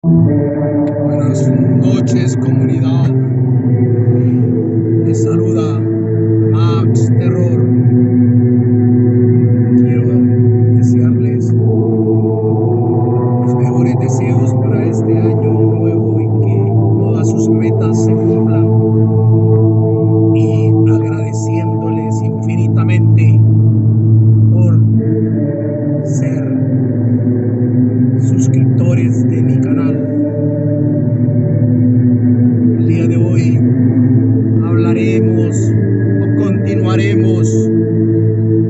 Buenas noches, comunidad. Les saluda Max Terror. Quiero desearles los mejores deseos para este año nuevo y que todas sus metas se cumplan. Y agradeciéndoles infinitamente por ser suscriptores de mi canal. El día de hoy hablaremos o continuaremos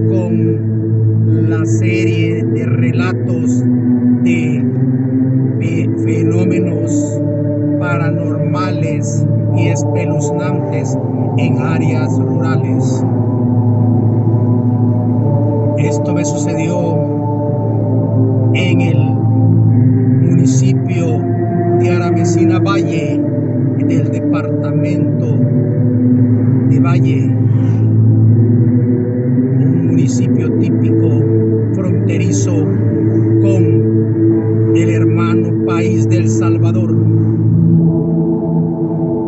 con la serie de relatos de fenómenos paranormales y espeluznantes en áreas rurales. Esto me sucedió en el municipio de Aramesina Valle, del departamento de Valle, un municipio típico fronterizo con el hermano país del Salvador.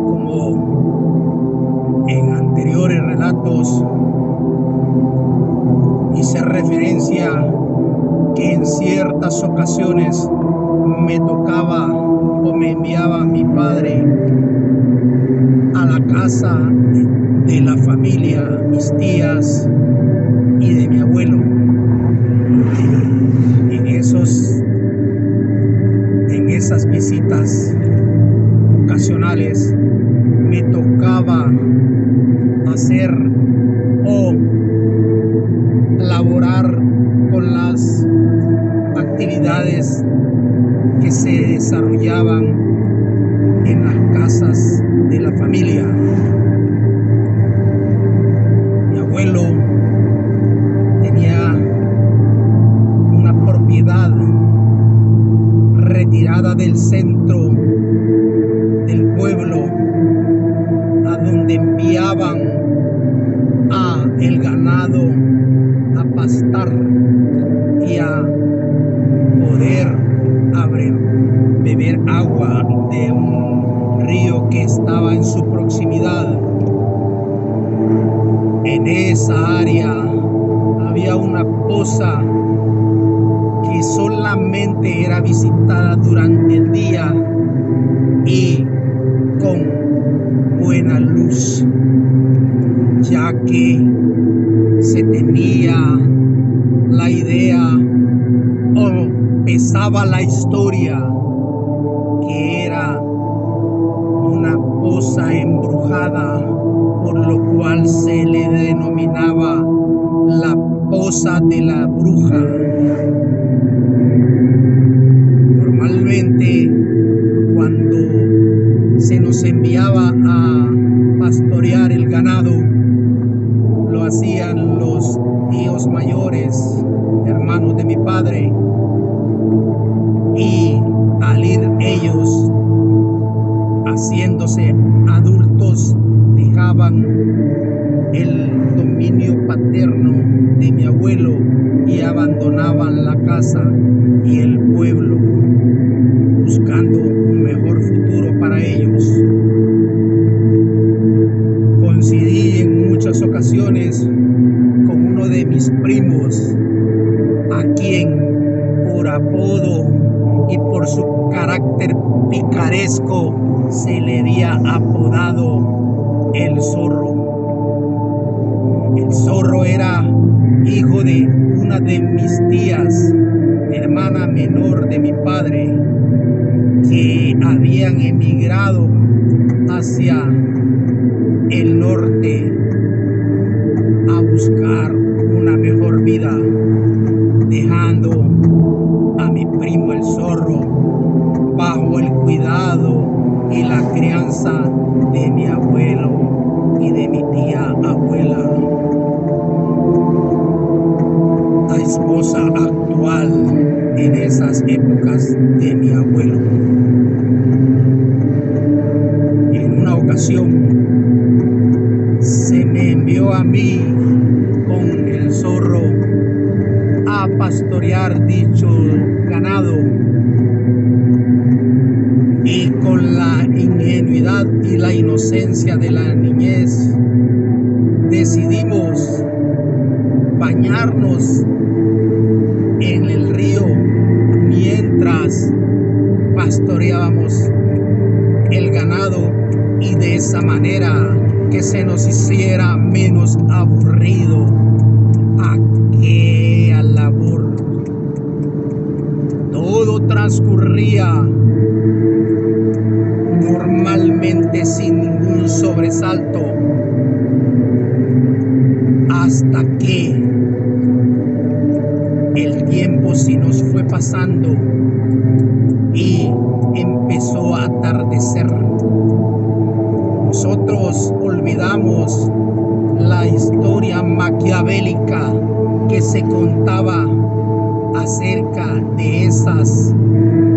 Como en anteriores relatos hice referencia que en ciertas ocasiones me tocaba o me enviaba mi padre a la casa de la familia, mis tías y de mi abuelo. En esas visitas ocasionales me tocaba hacer o laborar con las actividades que se desarrollaban en las casas de la familia. Mi abuelo tenía una propiedad retirada del centro del pueblo, a donde enviaban a el ganado a pastar y a poder beber agua de un río que estaba en su proximidad. En esa área había una poza que solamente era visitada durante el día y con buena luz, ya que se tenía la idea o pesaba la historia que era una poza embrujada, por lo cual se le denominaba la poza de la bruja. Normalmente, cuando se nos enviaba a pastorear el ganado, lo hacían los tíos mayores, hermanos de mi padre, y al ir ellos haciéndose adultos, dejaban el dominio paterno de mi abuelo y abandonaban la casa y el pueblo, buscando un mejor futuro para ellos. Coincidí en muchas ocasiones con uno de mis primos, a quien por apodo y por su carácter picaresco se le había apodado el Zorro. El Zorro era hijo de una de mis tías, hermana menor de mi padre, que habían emigrado hacia el norte a buscar una mejor vida, dejando a mi primo el Zorro bajo el cuidado y la crianza de mi abuelo y de mi tía abuela, la esposa actual en esas épocas de mi abuelo. En una ocasión se me envió a mí con el Zorro a pastorear dicho ganado. y con la ingenuidad y la inocencia de la niñez decidimos bañarnos en el río mientras pastoreábamos el ganado, y de esa manera que se nos hiciera menos aburrido aquella labor. Todo transcurría normalmente sin ningún sobresalto, hasta que el tiempo se nos fue pasando y empezó a atardecer. Nosotros olvidamos la historia maquiavélica que se contaba acerca de esas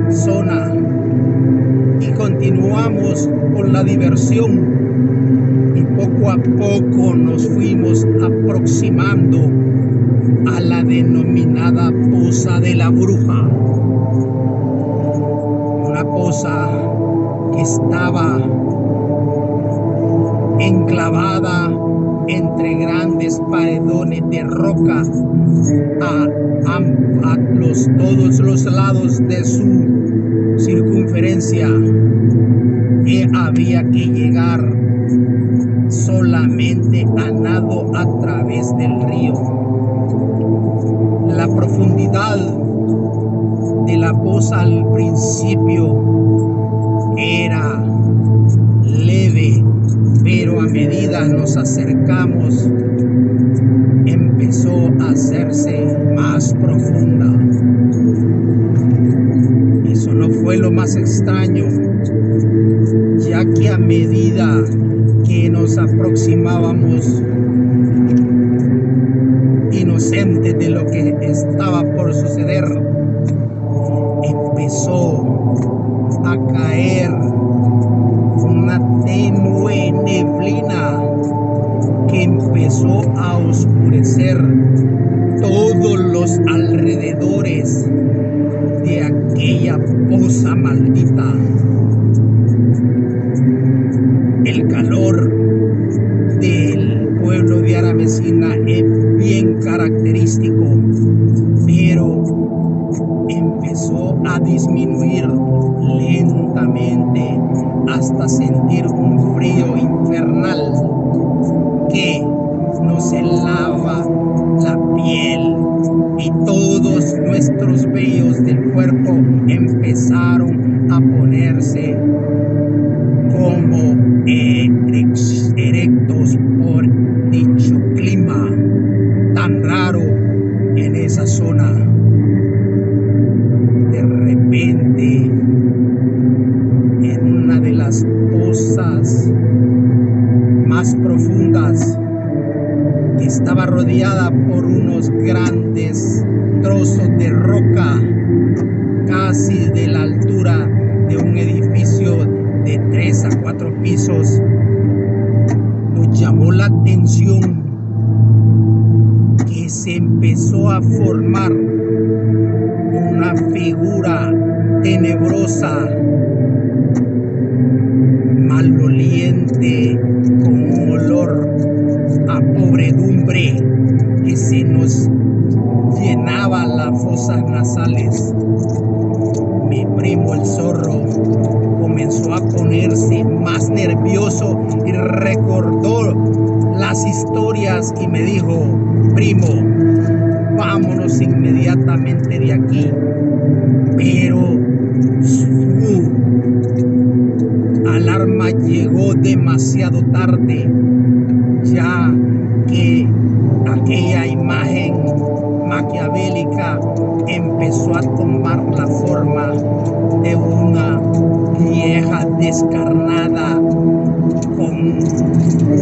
zonas y continuamos con la diversión, y poco a poco nos fuimos aproximando a la denominada Poza de la Bruja, una poza que estaba enclavada entre grandes paredones de roca a todos los lados de su circunferencia, y había que llegar solamente a nado a través del río. La profundidad de la poza al principio era leve, pero a medida nos acercamos empezó a hacerse más profunda. Eso no fue lo más extraño, ya que a medida que nos aproximábamos, inocentes de lo que estaba por suceder, empezó a caer una tenue neblina que empezó a oscurecer todos los alrededores de aquella poza maldita. El calor del pueblo de Aramesina es bien característico, pero empezó a disminuir lentamente hasta sentir un frío infernal que nos helaba la piel, y todos nuestros vellos del cuerpo empezaron a ponerse como erectos por dicho clima tan raro en esa zona. De repente, en una de las pozas más profundas, que estaba rodeada por unos grandes trozos de roca, casi de la altura de un edificio de 3 a 4 pisos, nos llamó la atención que se empezó a formar una figura tenebrosa, maloliente, con un olor a podredumbre que se nos llenaba las fosas nasales. Mi primo el zorro comenzó a ponerse más nervioso y recordó las historias y me dijo: primo, vámonos inmediatamente de aquí. Pero su alarma llegó demasiado tarde, ya que aquella imagen maquiavélica empezó a tomar la forma de una vieja descarnada con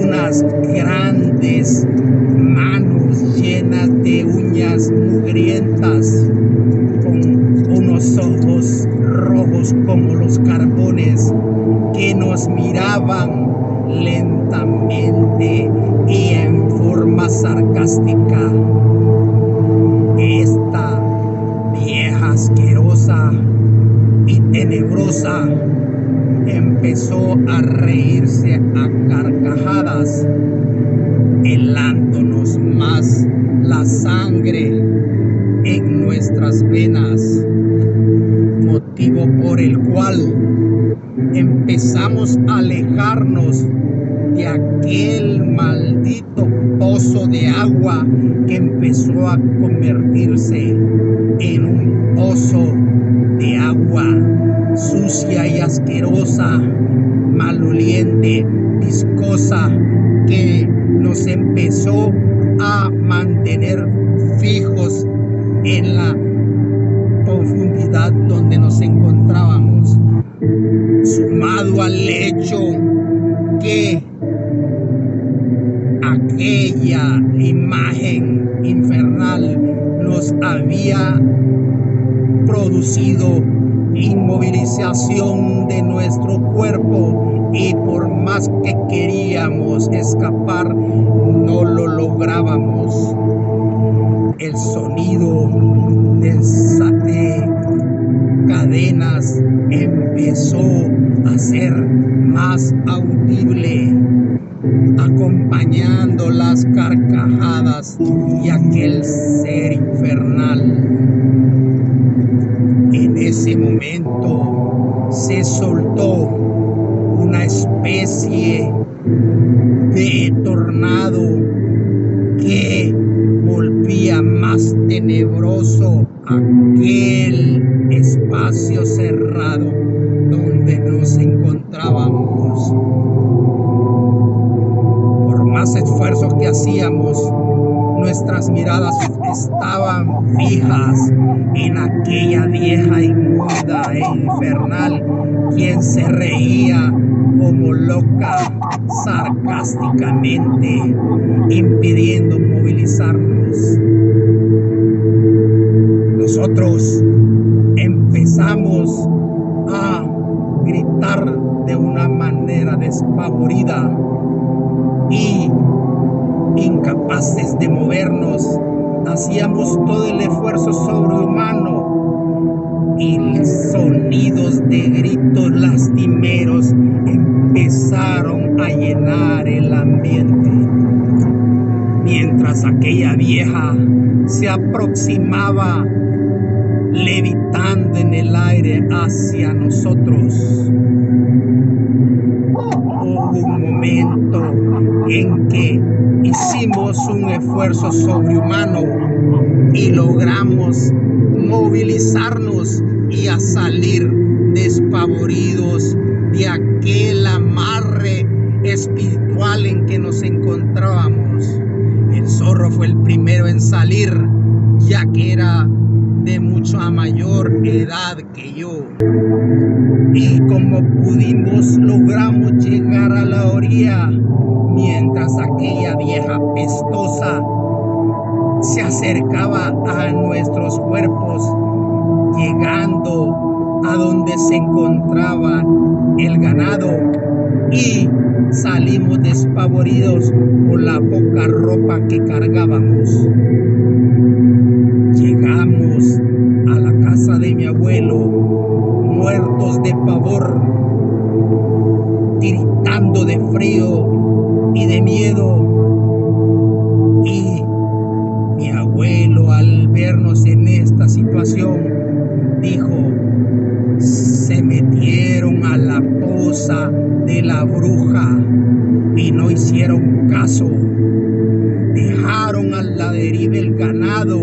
unas grandes manos llenas de uñas mugrientas, con unos ojos rojos como los carbones, que nos miraban lentamente y en forma sarcástica. Esta vieja asquerosa y tenebrosa empezó a reírse a carcajadas, helándonos más la sangre en nuestras venas, motivo por el cual empezamos a alejarnos de aquel maldito pozo de agua que empezó a convertirse en un pozo de agua sucia y asquerosa, maloliente, viscosa, que nos empezó a mantener fijos en la profundidad donde nos encontrábamos, sumado al hecho que aquella imagen infernal nos había producido inmovilización de nuestro cuerpo, y por más que queríamos escapar, no lo lográbamos. El sonido de cadenas empezó a ser más audible, acompañando las carcajadas y aquel ser infernal. En ese momento se soltó una especie de tornado que volvía más tenebroso aquel espacio cerrado donde nos encontrábamos. Por más esfuerzos que hacíamos, nuestras miradas estaban fijas en aquella vieja inmunda e infernal, quien se reía como loca, sarcásticamente, impidiendo movilizarnos. Nosotros empezamos a gritar de una manera despavorida y incapaces de movernos. Hacíamos todo el esfuerzo sobrehumano y sonidos de gritos lastimeros empezaron a llenar el ambiente, mientras aquella vieja se aproximaba levitando en el aire hacia nosotros. Hubo un momento en que hicimos un esfuerzo sobrehumano y logramos movilizarnos y a salir despavoridos de aquel amarre espiritual en que nos encontrábamos. El zorro fue el primero en salir, ya que era de mucha mayor edad que yo. Y como pudimos, logramos llegar a la orilla, mientras aquella vieja pestosa se acercaba a nuestros cuerpos, llegando a donde se encontraba el ganado, y salimos despavoridos por la poca ropa que cargábamos. Llegamos a la casa de mi abuelo, muertos de pavor, tiritando de frío y de miedo. Y mi abuelo, al vernos en esta situación, dijo: se metieron a la poza de la bruja y no hicieron caso. Dejaron a la deriva el ganado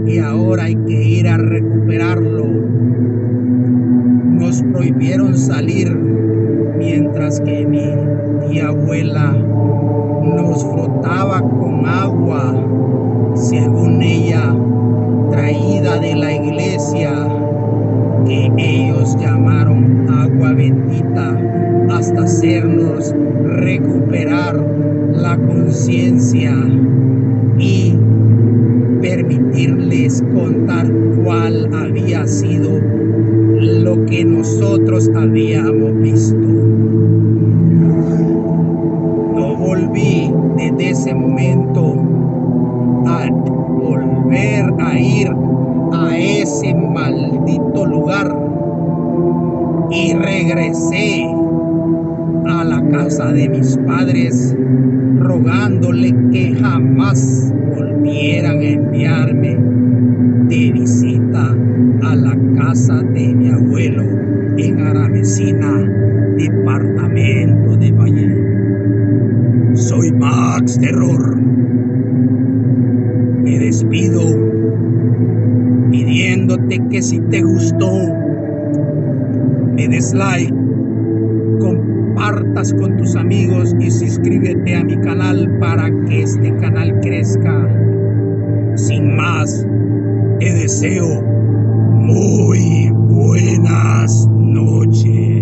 y ahora hay que ir a recuperarlo. Nos prohibieron salir, mientras que mi tía abuela nos frotaba con agua, según ella, traída de la iglesia, que ellos llamaron agua bendita, hasta hacernos recuperar la conciencia y permitirles contar cuál había sido lo que nosotros habíamos visto. No volví desde ese momento a volver a ir a ese maldito lugar, y regresé a la casa de mis padres, rogándole que jamás volvieran a enviarme de visita a la casa de mi abuelo en Aramesina, departamento de Valle. Soy Max Terror. Me despido pidiéndote que si te gustó, me des like, compartas con tus amigos y suscríbete a mi canal para que este canal crezca. Sin más, te deseo muy buenas noches.